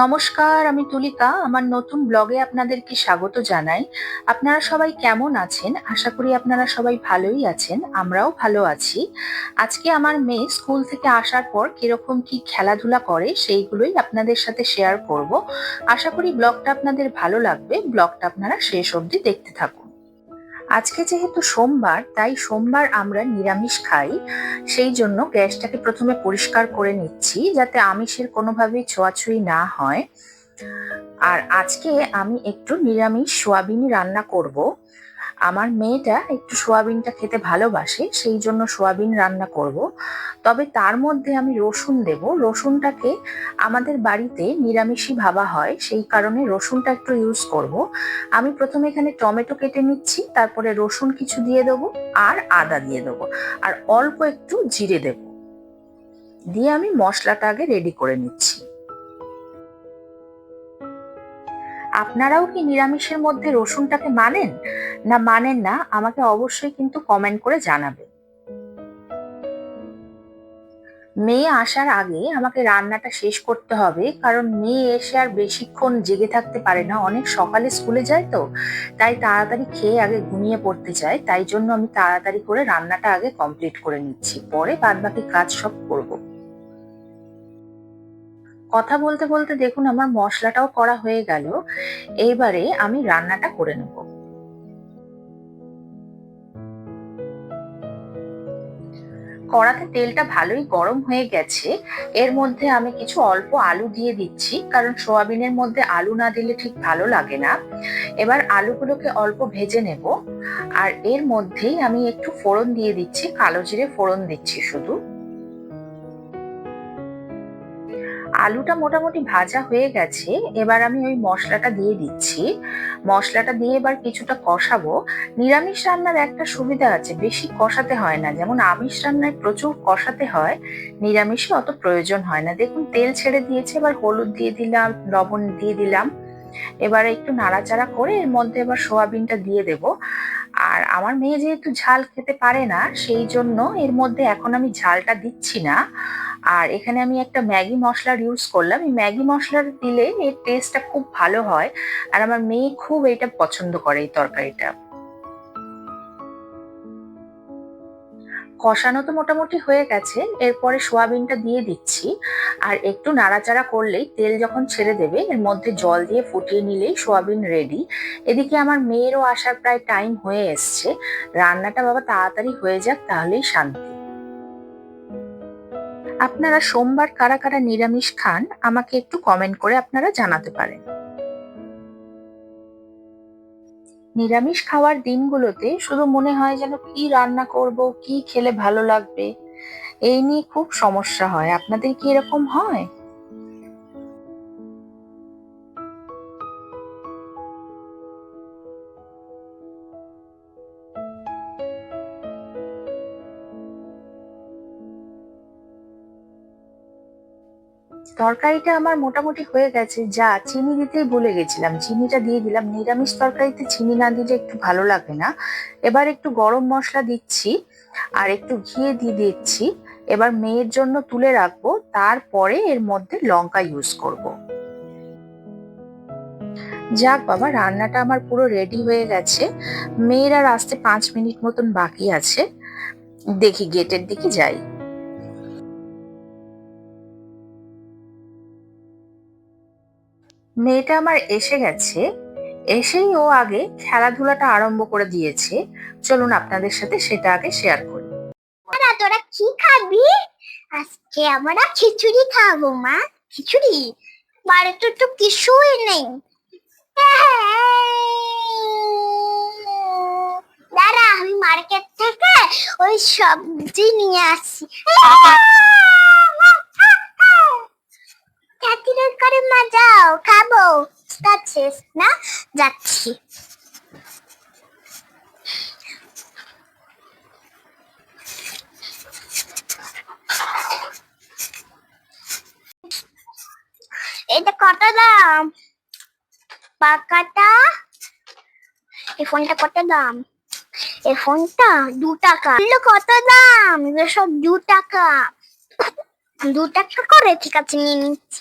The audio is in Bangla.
নমস্কার, আমি তুলিকা। আমার নতুন ব্লগে আপনাদেরকে স্বাগত জানাই। আপনারা সবাই কেমন আছেন? আশা করি আপনারা সবাই ভালোই আছেন। আমরাও ভালো আছি। আজকে আমার মেয়ে স্কুল থেকে আসার পর কিরকম কি খেলাধুলা করে সেইগুলোই আপনাদের সাথে শেয়ার করব। আশা করি ব্লগটা আপনাদের ভালো লাগবে। ব্লগটা আপনারা শেষ অবধি দেখতে থাকুন। আজকে যেহেতু সোমবার, তাই সোমবার আমরা নিরামিষ খাই। সেই জন্য গ্যাসটাকে প্রথমে পরিষ্কার করে নিচ্ছি, যাতে আমিষের কোনোভাবেই ছোঁয়াছুঁয়ি না হয়। আর আজকে আমি একটু নিরামিষ সোয়াবিন রান্না করব। আমার মেয়েটা একটু সোয়াবিনটা খেতে ভালোবাসে, সেই জন্য সোয়াবিন রান্না করব। তবে তার মধ্যে আমি রসুন দেব। রসুনটাকে আমাদের বাড়িতে নিরামিষই ভাবা হয়, সেই কারণে রসুনটা একটু ইউজ করব। আমি প্রথমে এখানে টমেটো কেটে নিচ্ছি, তারপরে রসুন কিছু দিয়ে দেবো, আর আদা দিয়ে দেবো, আর অল্প একটু জিরে দেব। দিয়ে আমি মশলাটা আগে রেডি করে নিচ্ছি। আপনারাও কি নিরামিষের মধ্যে রসুনটাকে মানেন না মানেন না, আমাকে অবশ্যই কিন্তু কমেন্ট করে জানাবেন। মেয়ে আসার আগে আমাকে রান্নাটা শেষ করতে হবে, কারণ মেয়ে এসে আর বেশিক্ষণ জেগে থাকতে পারে না। অনেক সকালে স্কুলে যায় তো, তাই তাড়াতাড়ি খেয়ে আগে ঘুমিয়ে পড়তে চায়। তাই জন্য আমি তাড়াতাড়ি করে রান্নাটা আগে কমপ্লিট করে নিচ্ছি, পরে বাদবাকি কাজ সব করবো। কথা বলতে বলতে দেখুন আমার মশলাটাও করা হয়ে গেল। এইবারে আমি রান্নাটা করে নেব। কড়াতে তেলটা ভালোই গরম হয়ে গেছে। এর মধ্যে আমি কিছু অল্প আলু দিয়ে দিচ্ছি, কারণ সোয়াবিনের মধ্যে আলু না দিলে ঠিক ভালো লাগে না। এবার আলুগুলোকে অল্প ভেজে নেব। আর এর মধ্যেই আমি একটু ফোড়ন দিয়ে দিচ্ছি, কালো জিরে ফোড়ন দিচ্ছি শুধু। আলুটা মোটামুটি ভাজা হয়ে গেছে। এবার আমি ওই মশলাটা দিয়ে দিচ্ছি। মশলাটা দিয়ে এবার কিছুটা কষাবো। নিরামিষ রান্নার একটা সুবিধা আছে, বেশি কষাতে হয় না। যেমন আমিষ রান্নায় প্রচুর কষাতে হয়, নিরামিষে অত প্রয়োজন হয় না। দেখুন তেল ছেড়ে দিয়েছে, এবার হলুদ দিয়ে দিলাম, লবণ দিয়ে দিলাম। এবারে একটু নাড়াচাড়া করে এর মধ্যে এবার সোয়াবিনটা দিয়ে দেব। আর আমার মেয়ে যেহেতু ঝাল খেতে পারে না, সেই জন্য এর মধ্যে এখন আমি ঝালটা দিচ্ছি না। আর এখানে আমি একটা ম্যাগি মশলার ইউজ করলাম। এই ম্যাগি মশলার দিলে এর টেস্টটা খুব ভালো হয়। আর আমার মেয়ে খুব এটা পছন্দ করে, এই তরকারিটা। কষানো তো মোটামুটি হয়ে গেছে, এরপরে সোয়াবিনটা দিয়ে দিচ্ছি। আর একটু নাড়াচাড়া করলেই, তেল যখন ছেড়ে দেবে এর মধ্যে জল দিয়ে ফুটিয়ে নিলেই সোয়াবিন রেডি। এদিকে আমার মেয়েরও আসার প্রায় টাইম হয়ে এসছে। রান্নাটা বাবা তাড়াতাড়ি হয়ে যাক, তাহলেই শান্তি। আপনারা সোমবার কারা কারা নিরামিষ খান আমাকে একটু কমেন্ট করে আপনারা জানাতে পারেন। নিরামিষ খাওয়ার দিনগুলোতে শুধু মনে হয় যেন কি রান্না করব, কি খেলে ভালো লাগবে, এই নিয়ে খুব সমস্যা হয়। আপনাদের কি এরকম হয়? তরকারিটা আমার মোটামুটি হয়ে গেছে। যা চিনি দিতেই ভুলে গেছিলাম, চিনিটা দিয়ে দিলাম। নিরামিষ তরকারিতে চিনি না দিলে একটু ভালো লাগে না। এবার একটু গরম মশলা দিচ্ছি, আর একটু ঘি দিয়ে দিচ্ছি। এবার মেয়ের জন্য তুলে রাখবো, তারপরে এর মধ্যে লঙ্কা ইউজ করব। যাক বাবা, রান্নাটা আমার পুরো রেডি হয়ে গেছে। মেয়ের আর আসতে 5 মিনিট মতন বাকি আছে। দেখি গেটের দিকে যাই। মেয়েটা আমার এসে গেছে। এসেই ও আগে খেলাধুলাটা আরম্ভ করে দিয়েছে। চলুন আপনাদের সাথে সেটা আগে শেয়ার করি। তোরা কি খাবি? আজকে আমরা খিচুড়ি খাবো মা। খিচুড়ি? বাড়িতে তো কিছুই নেই। দাঁড়া, আমি মার্কেট থেকে ওই সবজি নিয়ে আসি। তাড়াতাড়ি করে মা যাও, খাবো। শেষ না, যাচ্ছি। এটা কত দাম? পাকাটা? এই ফোনটা কত দাম? এই ফোনটা 2 টাকা। কত দাম? এসব 2 টাকা। 2 টাকা করে, ঠিক আছে নিয়ে নিচ্ছি।